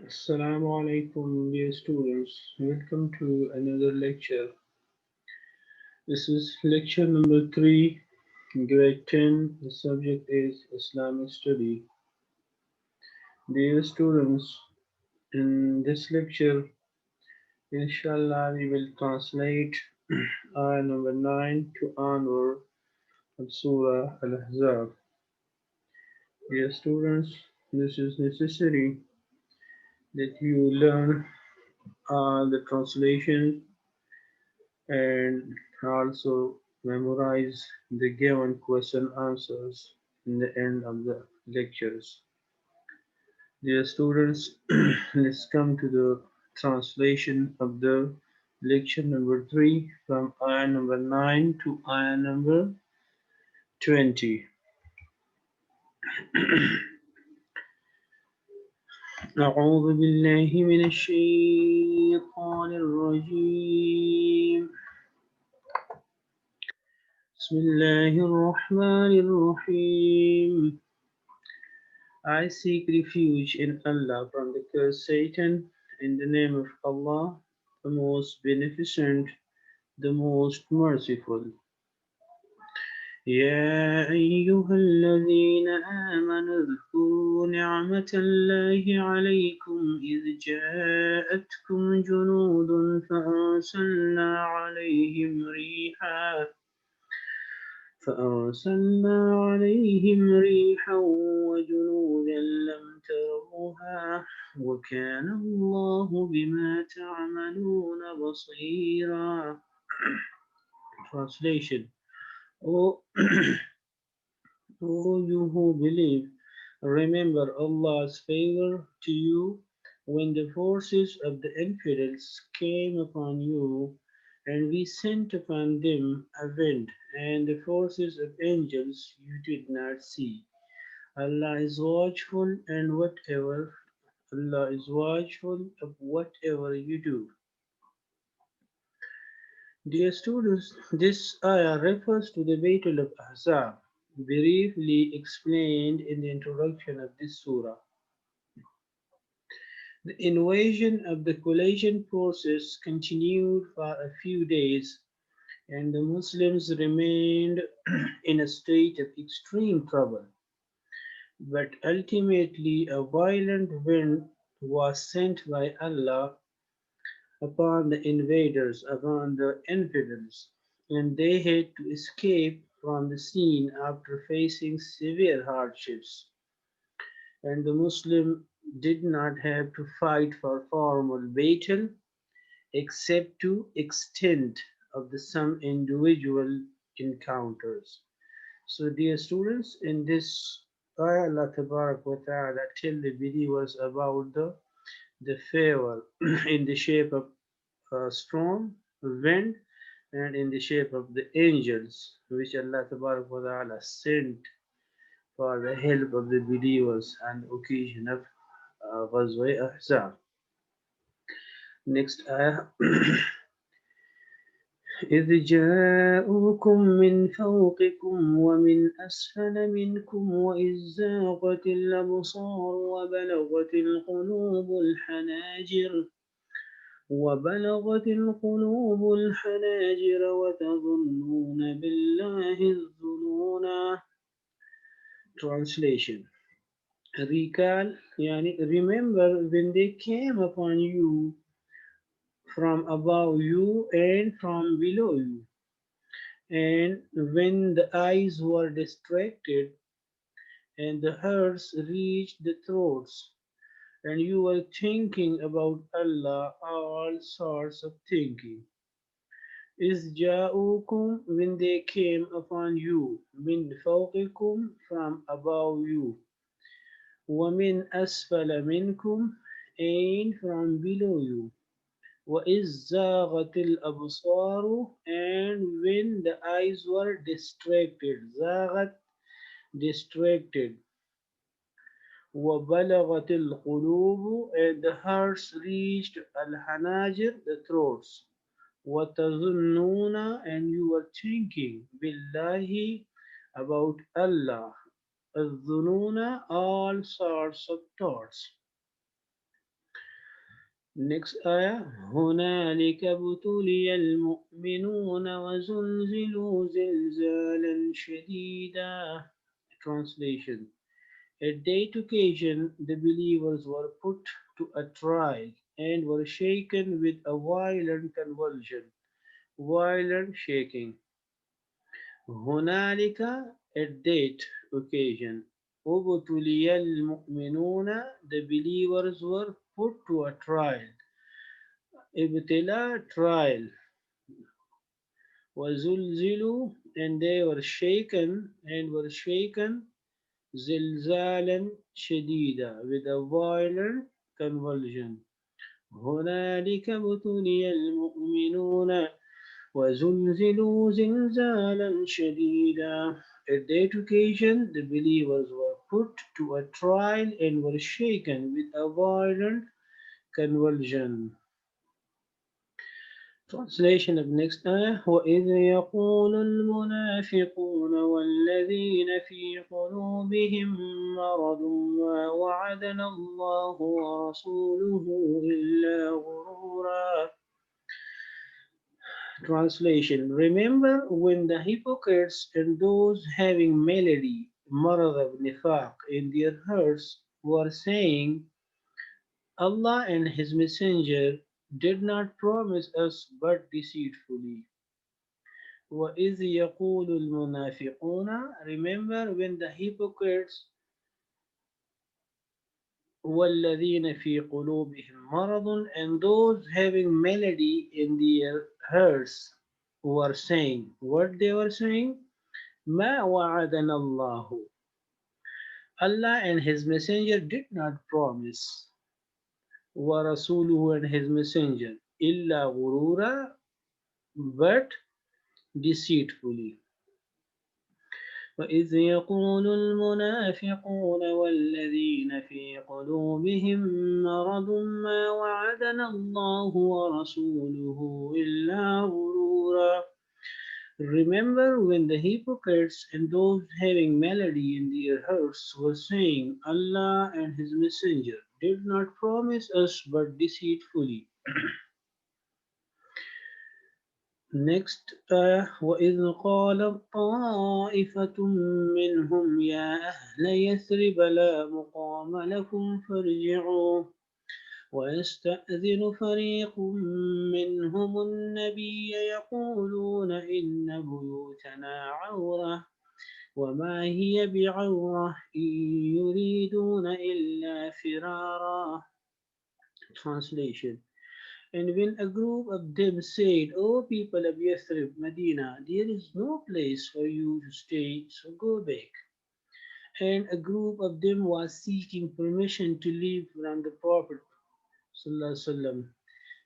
Assalamu alaikum, dear students. Welcome to another lecture. This is lecture number 3, grade 10. The subject is Islamic study. Dear students, in this lecture, inshallah, we will translate ayah number 9 to onward of Surah Al-Ahzab. Dear students, this is necessary that you learn the translation and also memorize the given question answers in the end of the lectures. Dear students, let's come to the translation of the lecture number 3 from ayah number 9 to ayah number 20. أعوذ بالله من الشيطان الرجيم بسم الله الرحمن الرحيم I seek refuge in Allah from the curse Satan in the name of Allah, the most beneficent, the most merciful. يا أيها الذين آمنوا اذكروا نعمة الله عليكم إذ جاءتكم جنود فأرسلنا عليهم ريحا وجنودا لم تروها وكان الله بما تعملون بصيرا. Translation. O, o you who believe, remember Allah's favor to you when the forces of the infidels came upon you, and we sent upon them a wind and the forces of angels you did not see. Allah is watchful and whatever Allah is watchful of whatever you do. Dear students, this ayah refers to the Battle of Ahzab, briefly explained in the introduction of this surah. The invasion of the coalition forces continued for a few days, and the Muslims remained in a state of extreme trouble. But ultimately, a violent wind was sent by Allah upon the invaders, upon the infidels, and they had to escape from the scene after facing severe hardships. And the Muslim did not have to fight for formal battle except to extent of the some individual encounters. So dear students, in this ayah Allah Tabarak wa Ta'ala tell the believers about the favor in the shape of a storm, wind, and in the shape of the angels, which Allah Tabarak wa Ta'ala sent for the help of the believers on the occasion of Ghazwa Ahzab. Next ayah. إذ جاءوكم من فوقكم ومن أسفل منكم وإذ زاغت الأبصار وبلغت القلوب الحناجر وتظنون بالله الظنونا. Translation. Recall, yani remember when they came upon you from above you and from below you, and when the eyes were distracted and the hearts reached the throats, and you were thinking about Allah, all sorts of thinking. Is ja'ukum, when they came upon you, min fawqikum, from above you, wa min asfala minkum, and from below you, wa iz zaghatil absaru, and when the eyes were distracted, zaghat, distracted, wa balaghatil qulubu, and the hearts reached al hanajir, the throats. وَتَظُنُّونَ, and you were thinking, billahi, about Allah, الظُّنُونَ, all sorts of thoughts. Next ayah. هنالك ابتلي المؤمنون وزلزلوا زلزالا شديدا. Translation. At that occasion the believers were put to a trial and were shaken with a violent convulsion, violent shaking. هنالك, at that occasion, ابتلي المؤمنون, the believers were put to a trial. ابتلاء, trial. وزلزلوا, and they were shaken and were shaken زلزالا شديدا, with a violent convulsion. هنالك ابتلي المؤمنون وزلزلوا زلزالا شديدا. At that occasion the believers were put to a trial and were shaken with a violent convulsion. Translation of next ayah. وَإِذْ يَقُولُ الْمُنَافِقُونَ وَالَّذِينَ فِي قُلُوبِهِم مَّرَضٌ مَّا وَعَدَنَا اللَّهُ وَرَسُولُهُ إِلَّا غُرُورًا. Translation. Remember when the hypocrites and those having malady, marad of nifaq, in their hearts were saying, Allah and His Messenger did not promise us but deceitfully. وَإِذْ يَقُولُ الْمُنَافِقُونَ. Remember when the hypocrites وَالَّذِينَ فِي قُلُوبِهِم مَرَضٌ, and those having malady in their hearts were saying, what they were saying? مَا وَعَدَنَا اللَّهُ. Allah and His Messenger did not promise. وَرَسُولُهُ, and His Messenger. إِلَّا غُرُورًا, but deceitfully. وإذ يقول المنافقون والذين في قلوبهم مرض ما وعدنا الله ورسوله إلا غرورا. Remember when the hypocrites and those having malady in their hearts were saying, Allah and His Messenger did not promise us but deceitfully. Next, وَإِذْ قَالَتْ طَائِفَةٌ مِّنْهُمْ يَا أَهْلَ يَثْرِبَ لَا مُقَامَ لَكُمْ فَارْجِعُوا وَيَسْتَأْذِنُ فَرِيقٌ مِّنْهُمُ النَّبِيَّ يَقُولُونَ إِنَّ بُيُوتَنَا عَوْرَةٌ وَمَا هِيَ بِعَوْرَةٍ إِن يُرِيدُونَ إِلَّا فِرَارًا. Translation. And when a group of them said, O people of Yathrib, Medina, there is no place for you to stay, so go back. And a group of them was seeking permission to leave from the Prophet ﷺ,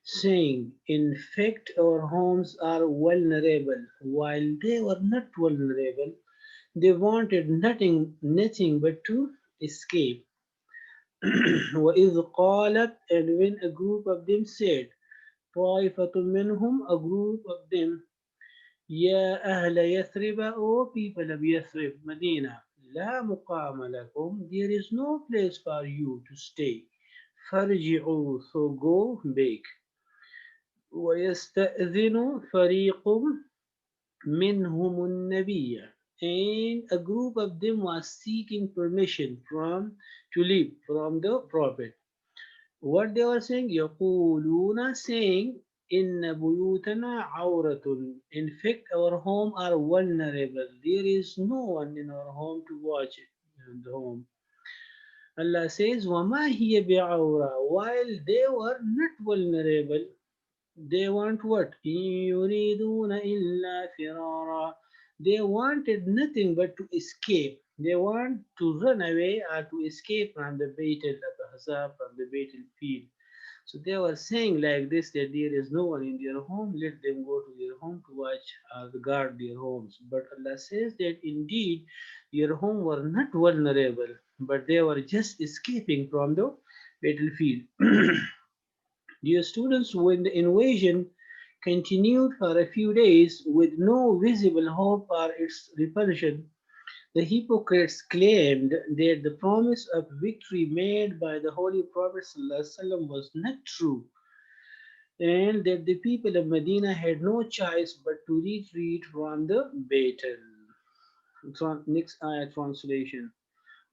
saying, in fact, our homes are vulnerable. While they were not vulnerable, they wanted nothing but to escape. وَإِذْ قَالَتْ, and when a group of them said, طائفة منهم, a group of them, يا أهل يثرب, O people of Yathrib, Medina, لا مقام لكم, there is no place for you to stay. فارجعوا, so go back. ويستأذن فريق منهم النبي, and a group of them was seeking permission to leave from the Prophet. What they were saying? يقولون, saying, إن بيوتنا عورة. In fact, our home are vulnerable. There is no one in our home to watch it. In the home. Allah says, وَمَا هِيَ بِعَوْرَةٍ. While they were not vulnerable, they want what? إِن يُرِيدُونَ إِلَّا فِرَارًا. They wanted nothing but to escape. They want to run away or to escape from the battle of Ahzab, from the battlefield. So they were saying like this, that there is no one in their home, let them go to their home to watch or guard their homes. But Allah says that indeed your home were not vulnerable, but they were just escaping from the battlefield. Dear students, when the invasion continued for a few days with no visible hope for its repulsion, the hypocrites claimed that the promise of victory made by the Holy Prophet ﷺ was not true, and that the people of Medina had no choice but to retreat from the battle. Next ayah translation.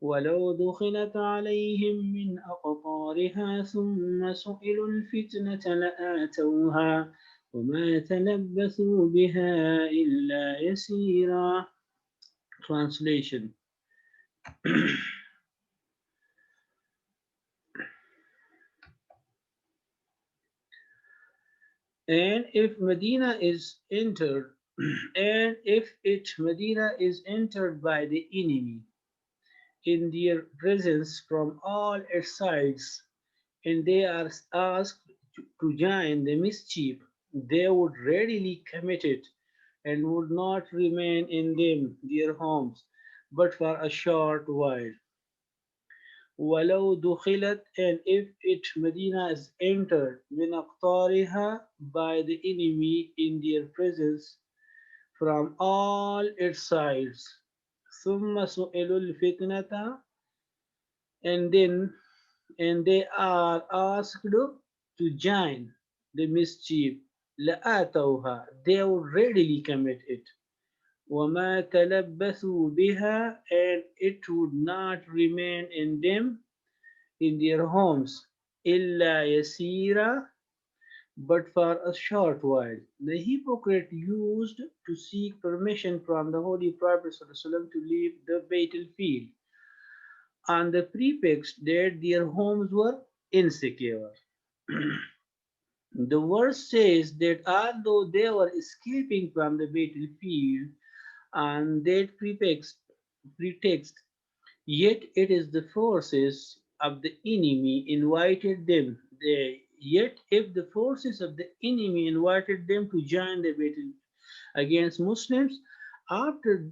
ولو دخلت عليهم من أقطارها ثم سئلوا الفتنة لآتوها وما تلبثوا بها إلا يسيرا. Translation. And if Medina is entered, and if it Medina is entered by the enemy in their presence from all its sides, and they are asked to join the mischief, they would readily commit it and would not remain in them their homes, but for a short while. ولو دخلت, and if it Medina is entered من أقطارها by the enemy in their presence from all its sides, ثم سئلوا الفتنة, and then and they are asked to join the mischief, لآتوها, they would readily commit it. وما تلبثوا بها, and it would not remain in them in their homes, إلا يسيرا, but for a short while. The hypocrite used to seek permission from the Holy Prophet ﷺ to leave the battlefield on the pretext that their homes were insecure. The verse says that although they were escaping from the battlefield on that pretext, yet it is the forces of the enemy invited them. Yet if the forces of the enemy invited them to join the battle against Muslims, after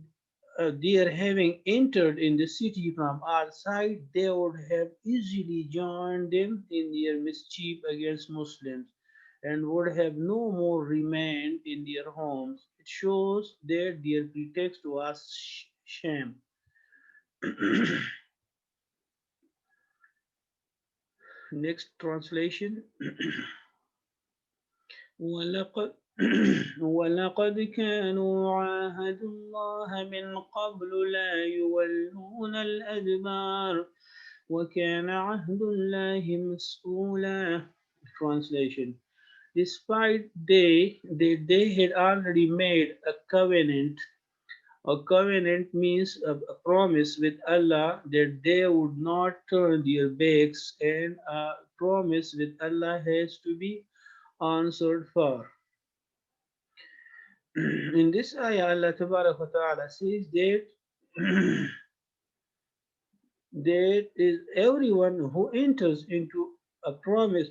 their having entered in the city from our side, they would have easily joined them in their mischief against Muslims and would have no more remained in their homes. It shows that their pretext was sham. Next translation. ولقد ولقد كانوا عاهدوا الله من قبل لا يولون الأدبار وكان عهد الله مسؤولا. Translation. Despite they had already made a covenant means a promise with Allah that they would not turn their backs, and a promise with Allah has to be answered for. In this ayah, Allah Ta'ala says that that is everyone who enters into a promise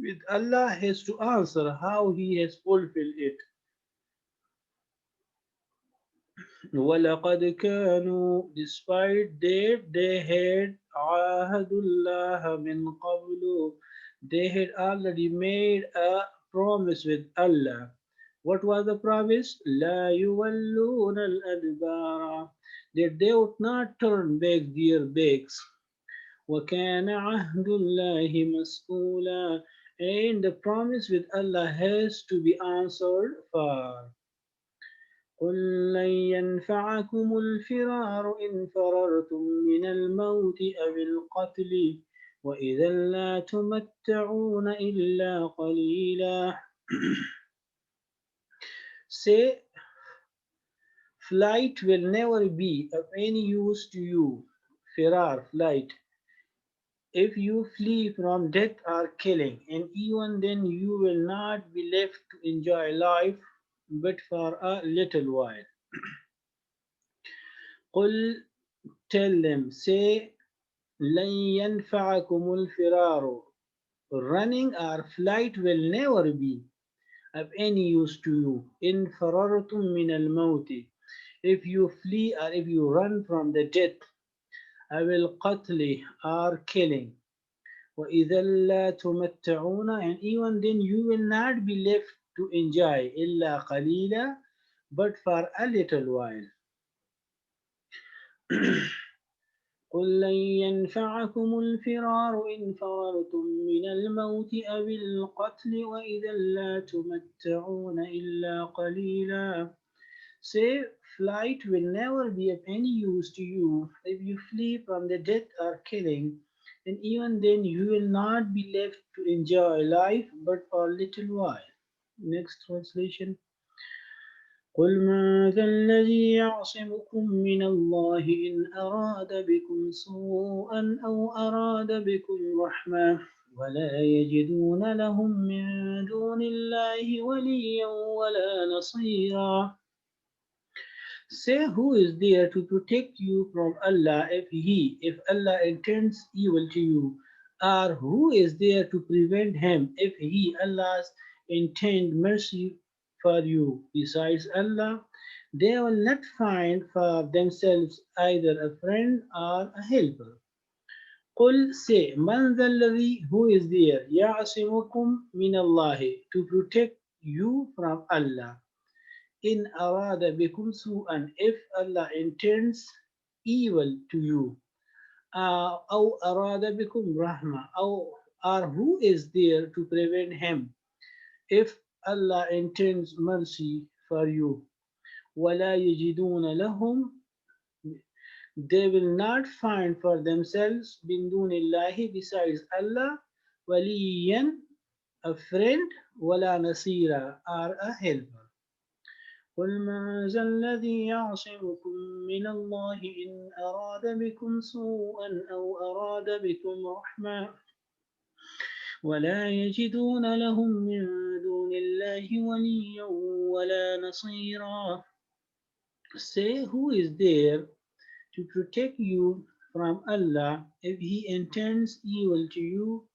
with Allah has to answer how he has fulfilled it. وَلَقَدْ كَانُوا, despite that they had عَاهَدُ اللَّهَ مِنْ قَبْلُ, they had already made a promise with Allah. What was the promise? لَا يُوَلُّونَ الْأَدْبَارَ, that they would not turn back their backs. وَكَانَ عَهْدُ اللَّهِ مَسْئُولًا, and the promise with Allah has to be answered for. قل لن ينفعكم الفرار إن فررتم من الموت أو القتل وإذا لا تمتعون إلا قليلا. Say, flight will never be of any use to you. Firar, flight. If you flee from death or killing, and even then you will not be left to enjoy life but for a little while. قل, tell them, say, لن ينفعكم الفرار. Running or flight will never be of any use to you. إن فررتم من الموت. If you flee or if you run from the death, أو القتل or killing. وإذا لا تمتعون, and even then you will not be left to enjoy إلا قليلا, but for a little while. قل لن ينفعكم الفرار إن فررتم من الموت أو القتل وإذا لا تمتعون إلا قليلا. Say, flight will never be of any use to you if you flee from the death or killing, and even then you will not be left to enjoy life but for a little while. Next translation. قل ماذا الذي يعصمكم من الله إن أراد بكم سوءا أو أراد بكم رحمة ولا يجدون لهم من دون الله وليا ولا نصيرا. Say, who is there to protect you from Allah if Allah intends evil to you? Or who is there to prevent him if Allah's intend mercy for you? Besides Allah, they will not find for themselves either a friend or a helper. قل say, من ذا الذي who is there يعصمكم من الله to protect you from Allah. In arada bikum su'an, if Allah intends evil to you, أو arada bikum rahma, or who is there to prevent him, if Allah intends mercy for you, ولا يجدون لهم, they will not find for themselves bin dunillahi besides Allah, waliyan, a friend, wala nasira, or a helper. قل من ذا الذي يعصمكم من الله إن أراد بكم سوءا أو أراد بكم رحمة ولا يجدون لهم من دون الله وليا ولا نصيرا. Say, who is there to protect you from Allah if He intends evil to you,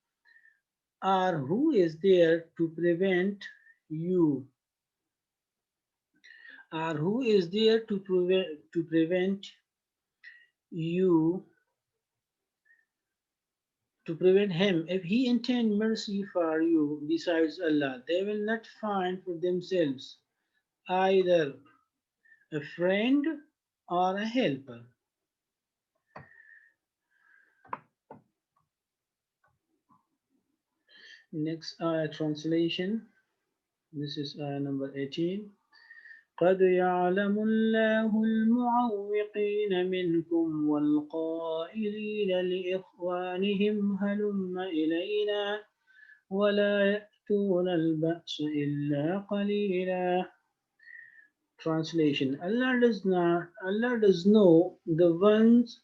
or who is there to prevent you, or who is there to prevent you to prevent him if he intend mercy for you besides Allah. They will not find for themselves either a friend or a helper. Next translation. This is number 18. قد يعلم الله المعوقين منكم والقائلين لإخوانهم هلم إلينا ولا يأتون البأس إلا قليلا. Translation. Allah does know the ones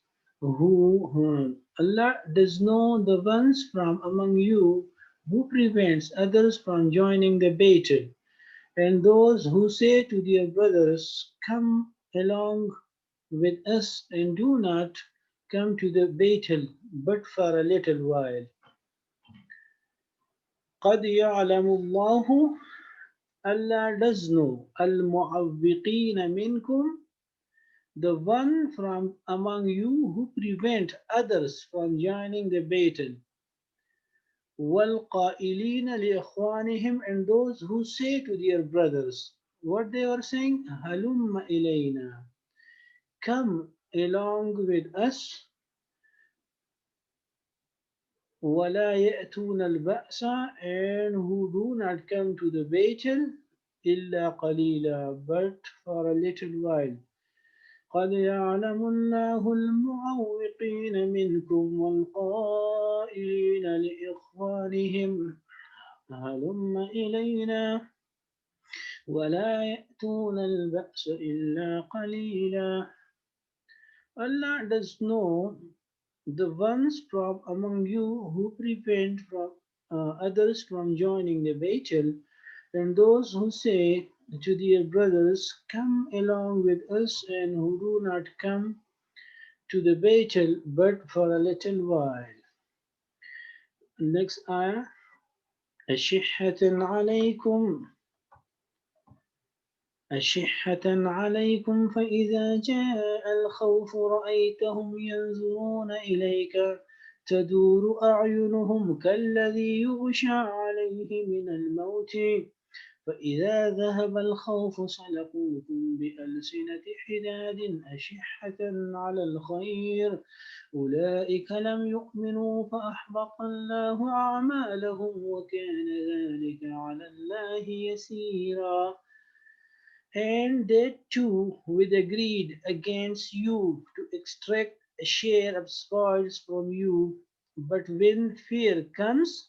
Allah does know the ones from among you who prevents others from joining the battle, and those who say to their brothers, come along with us and do not come to the battle but for a little while. قد يعلم الله, Allah does know, al-mu'awwiqeen minkum, the one from among you who prevent others from joining the battle. وَالْقَائِلِينَ لِإِخْوَانِهِمْ, and those who say to their brothers, what they are saying, هَلُمَّ إِلَيْنَا, come along with us. وَلَا يَأْتُونَ الْبَأْسَ, and who do not come to the battle, إِلَّا قَلِيلًا, but for a little while. قد يعلم الله المعوقين منكم والقائلين لإخوانهم هلم إلينا ولا يأتون البأس إلا قليلا. Allah does know the ones from among you who prevent others from joining the battle, and those who say to their brothers, come along with us, and who do not come to the battle but for a little while. Next ayah. أشحة عليكم أشحة عليكم فإذا جاء الخوف رأيتهم ينظرون إليك تدور أعينهم كالذي يغشى عليه من الموت فإذا ذهب الخوف سلقوكم بألسنة حداد أشحة على الخير أولئك لم يؤمنوا فأحبط الله أعمالهم وكان ذلك على الله يسيرا. And they too with agreed against you to extract a share of spoils from you. But when fear comes,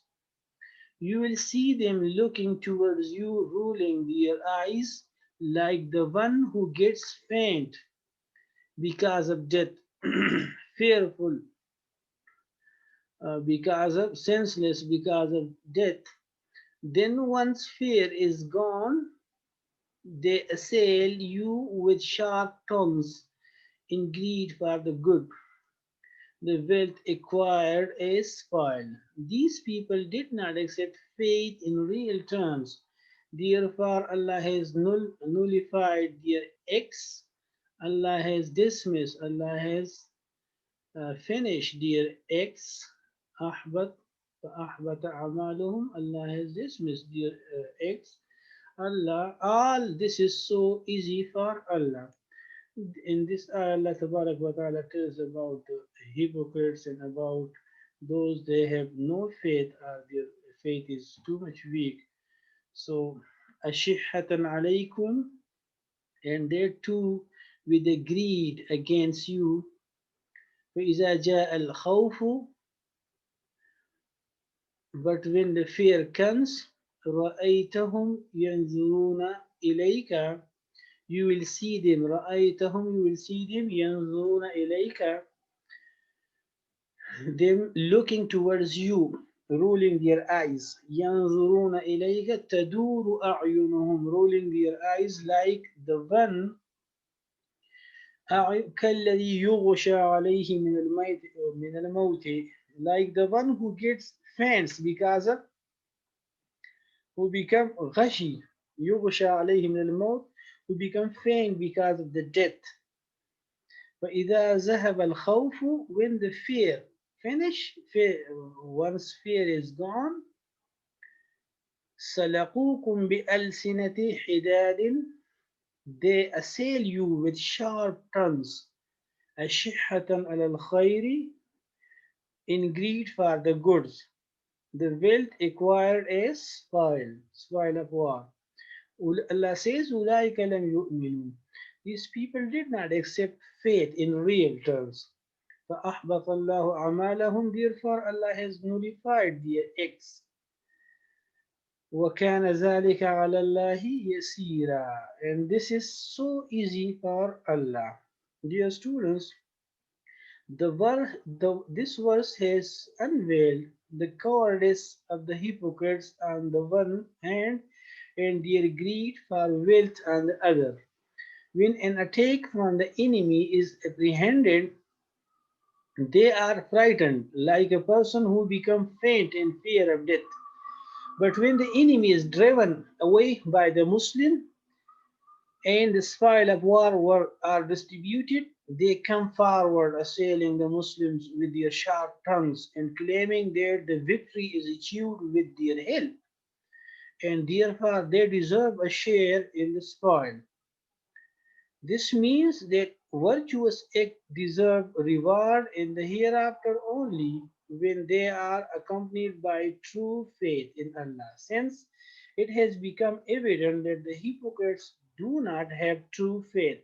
you will see them looking towards you, rolling their eyes like the one who gets faint because of death, fearful because of senseless because of death. Then once fear is gone, they assail you with sharp tongues in greed for the good, the wealth acquired as spoil. These people did not accept faith in real terms. Therefore, Allah has nullified their acts. Allah has dismissed, Allah has finished their acts. أحبط فأحبط أعمالهم. Allah has dismissed their acts. Allah, all this is so easy for Allah. In this ayah, Allah Tabarak wa Ta'ala tells about the hypocrites and about those they have no faith, their faith is too much weak. So, ashihatan alaykum, and they too with the greed against you. فإذا جاء الخوف, but when the fear comes, رأيتهم ينظرون إليك, you will see them. رأيتهم, you will see them. ينظرون إليك, them looking towards you, rolling their eyes. ينظرون إليك تدور أعينهم, rolling their eyes like the one كالذي يغشى عليه من الموت, like the one who gets faints because of, who become غشي, يغشى عليه من الموت, who become faint because of the death. فإذا ذهب الخوف, when the fear finish, fear, once fear is gone, سلقوكم بألسنة حداد, they assail you with sharp tongues, أشحة على الخير, in greed for the goods, the wealth acquired as spoil, spoil of war. Allah says, أولئك لم يؤمنوا, these people did not accept faith in real terms. فأحبط الله أعمالهم, therefore Allah has nullified their acts. وَكَانَ ذَلِكَ عَلَى اللَّهِ يَسِيرًا, and this is so easy for Allah. Dear students, this verse has unveiled the cowardice of the hypocrites on the one hand and their greed for wealth on the other. When an attack from the enemy is apprehended, they are frightened like a person who becomes faint in fear of death. But when the enemy is driven away by the Muslim and the spoil of war are distributed, they come forward assailing the Muslims with their sharp tongues and claiming that the victory is achieved with their help, and therefore they deserve a share in the spoil. This means that virtuous acts deserve reward in the hereafter only when they are accompanied by true faith in Allah. Since it has become evident that the hypocrites do not have true faith,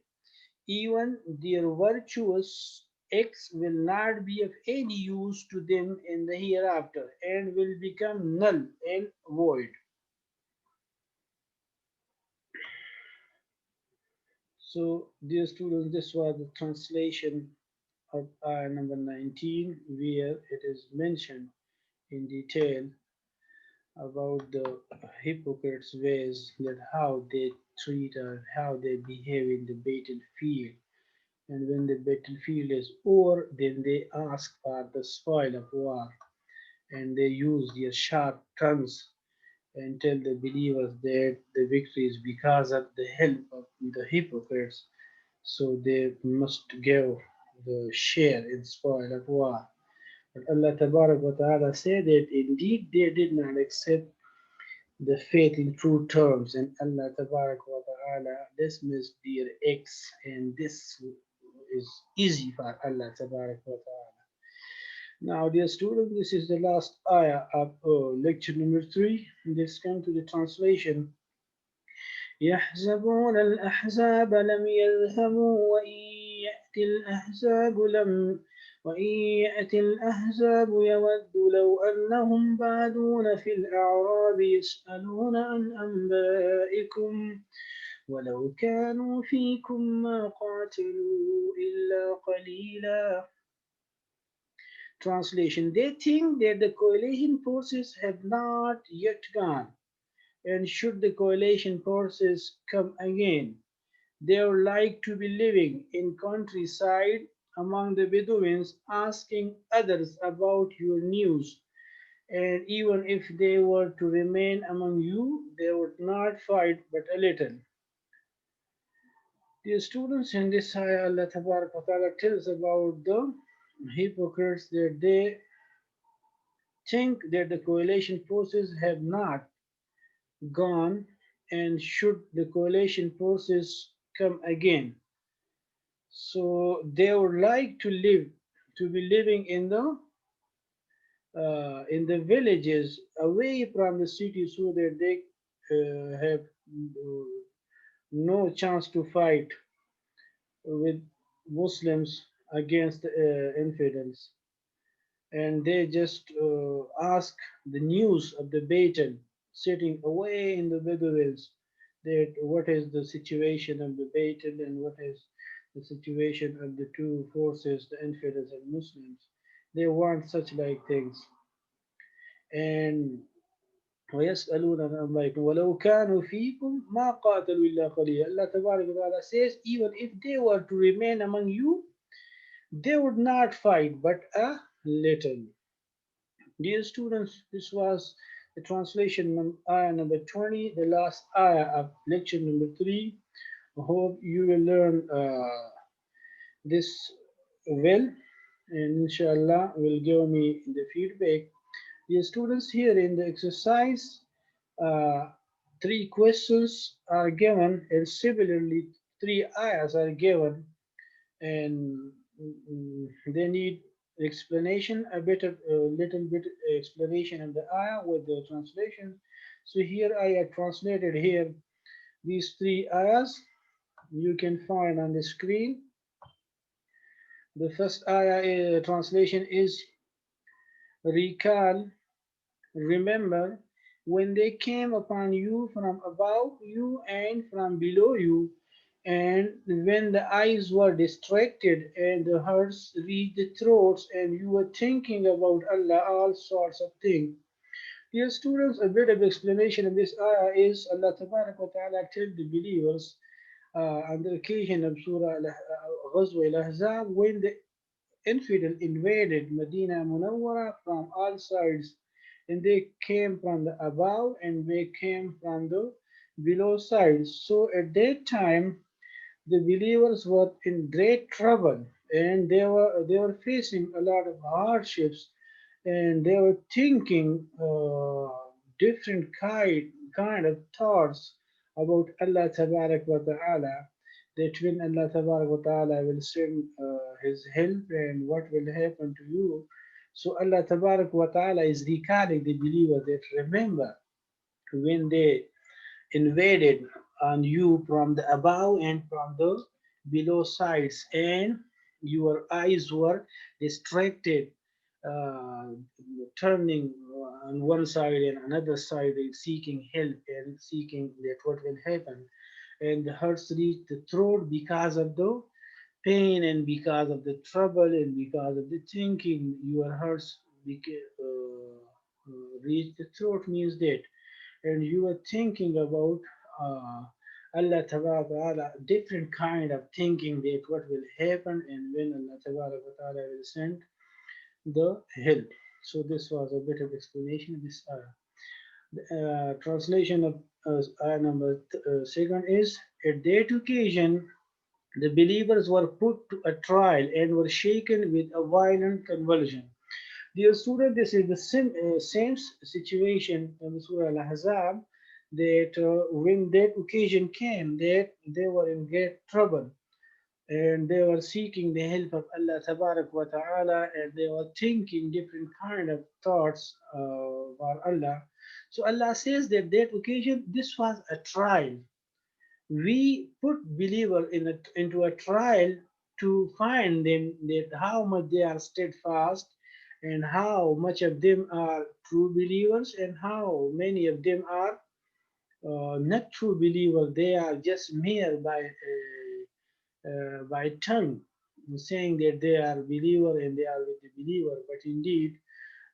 even their virtuous acts will not be of any use to them in the hereafter and will become null and void. So, dear students, this was the translation of ayah number 19, where it is mentioned in detail about the hypocrites' ways, that how they treat or how they behave in the battlefield. And when the battlefield is over, then they ask for the spoil of war, and they use their sharp tongues and tell the believers that the victory is because of the help of the hypocrites, so they must give the share in spoil of war. But Allah Tabarak wa Ta'ala said that indeed they did not accept the faith in true terms, and Allah Tabarak wa Ta'ala dismissed their acts, and this is easy for Allah Tabarak wa Ta'ala. Now, dear students, this is the last ayah of lecture number 3. Let's come to the translation. يحسبون الأحزاب لم يذهبوا وإن يأتي الأحزاب يود لو أنهم بادون في الأعراب يسألون عن أنبائكم ولو كانوا فيكم ما قاتلوا إلا قليلا. Translation: They think that the coalition forces have not yet gone, and should the coalition forces come again, they would like to be living in countryside among the Bedouins, asking others about your news. And even if they were to remain among you, they would not fight but a little. Dear students, in this ayah, Allah Ta'ala tells about the hypocrites that they think that the coalition forces have not gone, and should the coalition forces come again, so they would like to be living in the villages away from the city, so that they have no chance to fight with Muslims against infidels, and they just ask the news of the battle sitting away in the Bedouins, that what is the situation of the battle and what is the situation of the two forces, the infidels and Muslims. They want such like things. And ويسألون عن أنبائكم ولو كانوا فيكم ما قاتلوا إلا قليلا. Allah Tabarak wa Ta'ala says, even if they were to remain among you, they would not fight but a little. Dear students, this was the translation of ayah number 20, the last ayah of lecture number 3. I hope you will learn this well, and inshallah will give me the feedback. Dear students, here in the exercise, uh, 3 questions are given, and similarly 3 ayahs are given, and they need explanation, a bit of a little bit explanation of the ayah with the translation. So here I have translated here these 3 ayahs. You can find on the screen. The first ayah translation is: recall, remember, when they came upon you from above you and from below you, and when the eyes were distracted and the hearts reached the throats, and you were thinking about Allah, all sorts of things. Dear students, a bit of explanation of this ayah is Allah Ta'ala tell the believers on the occasion of Surah Ghazwa al-Ahzab, when the infidel invaded Medina Munawwara from all sides, and they came from the above and they came from the below sides. So at that time, the believers were in great trouble, and they were facing a lot of hardships, and they were thinking different kind of thoughts about Allah Tabarak wa Ta'ala, that when Allah Tabarak wa Ta'ala will send His help and what will happen to you. So Allah Tabarak wa Ta'ala is recalling the believer that remember when they invaded on you from the above and from the below sides, and your eyes were distracted, uh, turning on one side and another side, seeking help and seeking that what will happen, and the hearts reached the throat because of the pain and because of the trouble and because of the thinking. Your hearts reached the throat means that, and you are thinking about uh, Allah Ta'ala, different kind of thinking that what will happen and when Allah Ta'ala will send the help. So this was a bit of explanation of this ayah. The translation of ayah number second is: at that occasion, the believers were put to a trial and were shaken with a violent convulsion. Dear student, this is the same situation in the Surah Al-Ahzab, that when that occasion came, that they were in great trouble and they were seeking the help of Allah Tabarak wa Ta'ala, and they were thinking different kind of thoughts for Allah. So Allah says that that occasion, this was a trial. We put believer into a trial to find them that how much they are steadfast and how much of them are true believers and how many of them are not true believers. They are just mere by tongue saying that they are believer and they are with the believer, but indeed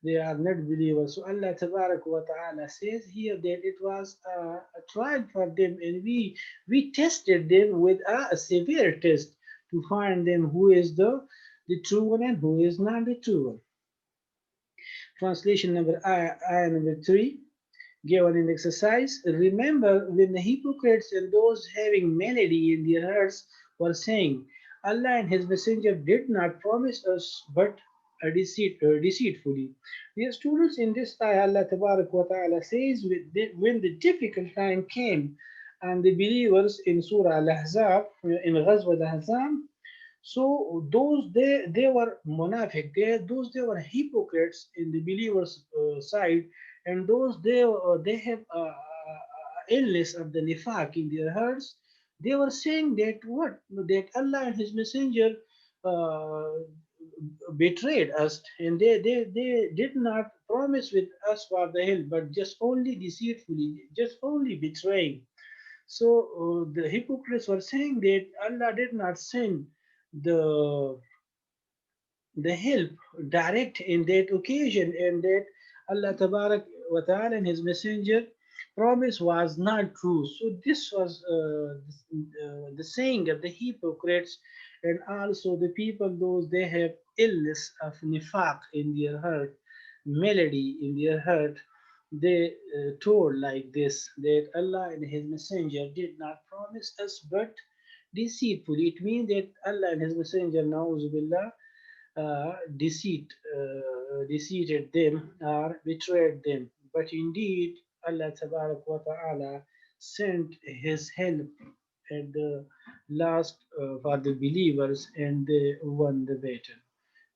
they are not believers. So Allah Tabarak wa Ta'ala says here that it was a trial for them, and we tested them with a severe test to find them who is the true one and who is not the true one. Translation number ayah number 3, given in exercise. Remember when the hypocrites and those having melody in their hearts were saying, Allah and His Messenger did not promise us but deceitfully. Dear students, in this ayah, Allah Tabarak wa Ta'ala says, when the difficult time came and the believers in Surah Al-Ahzab, in Ghazwa Al-Ahzab, so those they were munafiq, those they were hypocrites in the believers' side, and those they have illness of the nifaq in their hearts. They were saying that what that Allah and His Messenger uh, betrayed us, and they did not promise with us for the help, but just only deceitfully, just only betraying. So the hypocrites were saying that Allah did not send the the help direct in that occasion, and that Allah Tabarak wa Ta'ala and His Messenger promise was not true. So this was the saying of the hypocrites, and also the people those they have illness of nifaq in their heart, melody in their heart. They told like this that Allah and His Messenger did not promise us but deceitfully. It means that Allah and His Messenger, na'uzubillah, deceived them or betrayed them. But indeed, Allah Tabarak wa Ta'ala sent His help at the last for the believers, and they won the battle.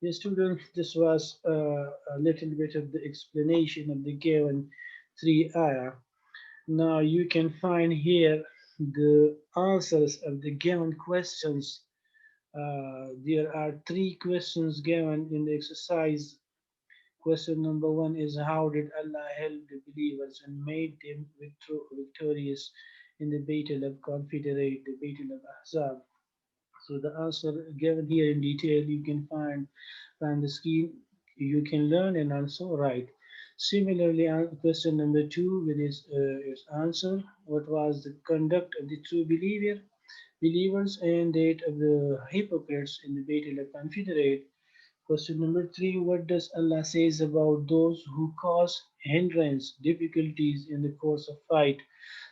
Dear students, this was a little bit of the explanation of the given three ayah. Now you can find here the answers of the given questions. There are three questions given in the exercise. Question number one is, how did Allah help the believers and made them victorious in the battle of Confederate, the battle of Ahzab? So the answer given here in detail you can find on the screen. You can learn and also write. Similarly, question number two with its answer: what was the conduct of the true believers and that of the hypocrites in the battle of Confederate? Question number three: what does Allah says about those who cause hindrance, difficulties in the course of fight?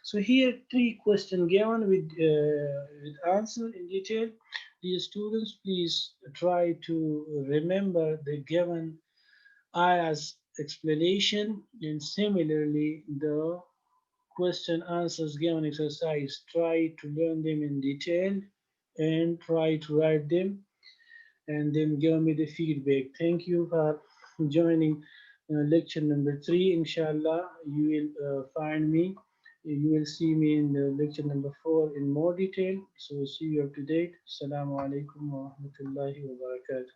So here three questions given with answer in detail. Dear students, please try to remember the given ayah's explanation, and similarly the question answers given exercise. Try to learn them in detail and try to write them and then give me the feedback. Thank you for joining lecture number three. Inshallah, you will find me. You will see me in the lecture number four in more detail. So see you up to date. Assalamu alaikum wa rahmatullahi wa barakatuh.